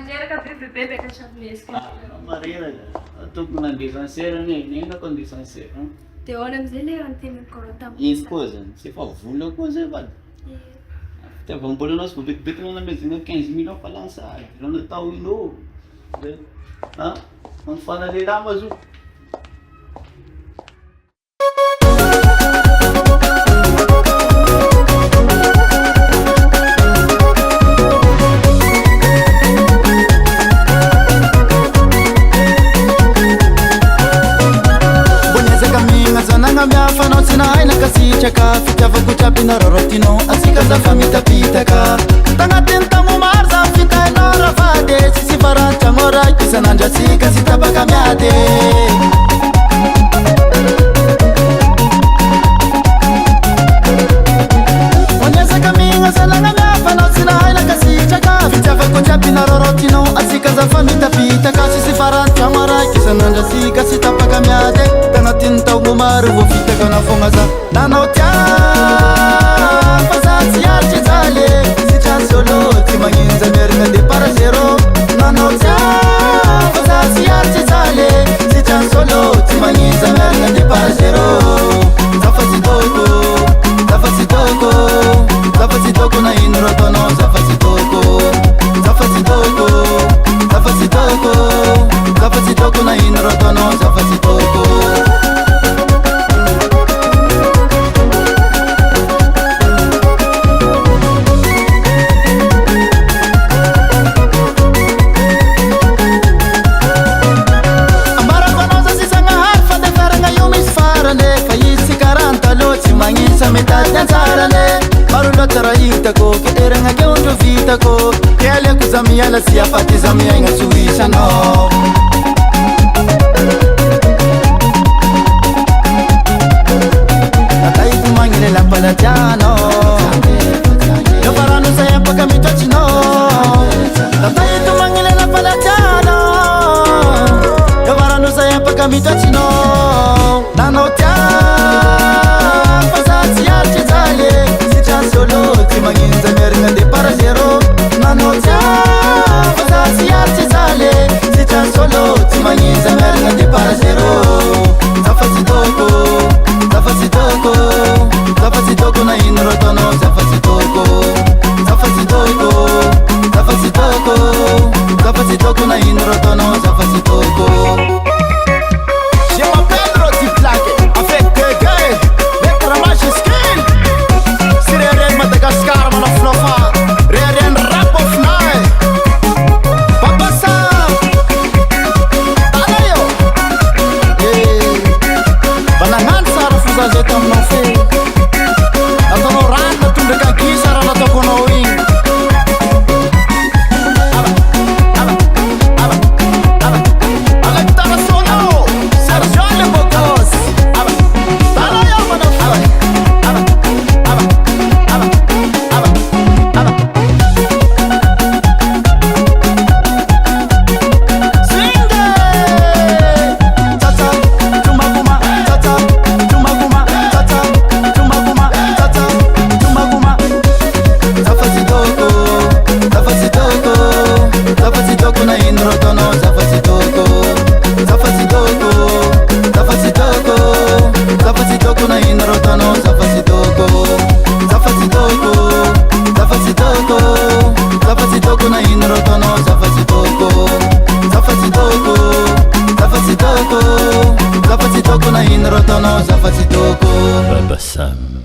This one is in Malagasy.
Manjerka bebe kashabu mesky. Marina, toko nandisanseira nem na condisanseira. Dia ahoana amin'izay ilay antenany korontany. Ino koa zany, tsy efa vola koa zay vady. Tiavambola anao sy voabetibetina namezina 15 000 fa lansary, raha natao inô. Manofana lehilahy mazo. Miafanao tsy nahaina kasitraka fitiavako jiaby rorotino asika zafa mitapitaka tagnatiny tamo maro za fitainao ravady tsisy varantragno raiky isan'andro atsika sy tapaka miady oniasaka migna zanagna miafanao tsy nahaina kasitraka fitiavako jiaby rorotino asika zafa mitapitaka tsisy varantragno raiky isan'andro atsika sy tapaka miady tagnatiny tamo maro vo fitaka na fogna za nanao tia fa za tsy aritry jaly sy trasy olo tsy magninja miarigna de para zero nanao tia fa za tsy aritry jaly sy trasy olo tsy magninja miarigna de para zero zafa tsy toko zafa tsy toko zafa tsy toko na ino rotonao zafa tsy toko zafa tsy toko zafa tsy toko zafa tsy toko na ino rotonao zafa tsy toko metade antsarane maro loatra raha hitako ke eragna ke ondro vitako ke aleako za miala sy afaty za miaigna tsy ho isanao natahito magnile lampalatianao efa rano zay apaka mitraotrinao natahito magnile lampalatianao efa rano zay apaka mitraotrinao nanao tia tsy magninja miarigna de para zero nanao tia fa za tsy aritry jaly sy trasy olo tsy magninja miarigna de para zero zafa tsy toko zafa tsy toko zafa tsy toko na ino rotonao zafa tsy toko zafa tsy toko zafa tsy toko zafa tsy toko na ino rotonao zafa tsy toko. Je m'appelle Roti Plaque avec Gege avec Ramage Skin Sireren Madagascar manaflofa Reren Rap of Night Papa Sam Alayo Banangan sara fuzazo taminao fe Ataonao rano natondraka gisa raha nataoko anao igny Baba Sam.